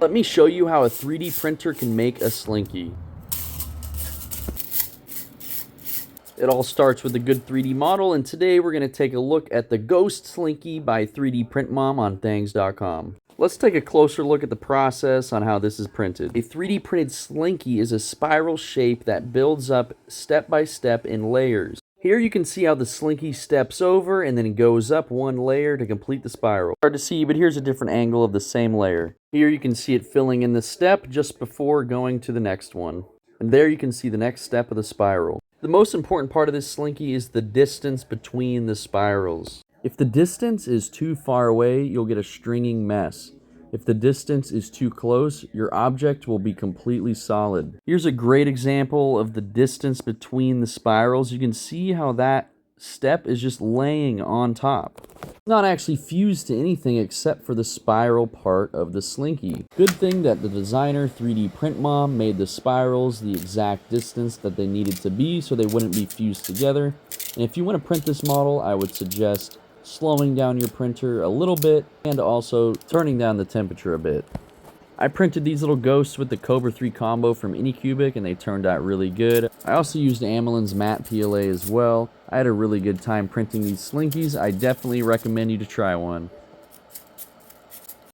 Let me show you how a 3D printer can make a slinky. It all starts with a good 3D model, and today we're going to take a look at the Ghost Slinky by 3D Print Mom on Thangs.com. Let's take a closer look at the process on how this is printed. A 3D printed slinky is a spiral shape that builds up step by step in layers. Here you can see how the slinky steps over and then goes up one layer to complete the spiral. Hard to see, but here's a different angle of the same layer. Here you can see it filling in the step just before going to the next one. And there you can see the next step of the spiral. The most important part of this slinky is the distance between the spirals. If the distance is too far away, you'll get a stringing mess. If the distance is too close, your object will be completely solid. Here's a great example of the distance between the spirals. You can see how that step is just laying on top. It's not actually fused to anything except for the spiral part of the slinky. Good thing that the designer 3D Print Mom made the spirals the exact distance that they needed to be so they wouldn't be fused together. And if you want to print this model, I would suggest slowing down your printer a little bit and also turning down the temperature a bit. I printed these little ghosts with the Cobra 3 combo from Anycubic and they turned out really good. I also used Amelin's matte PLA as well. I had a really good time printing these slinkies. I definitely recommend you to try one.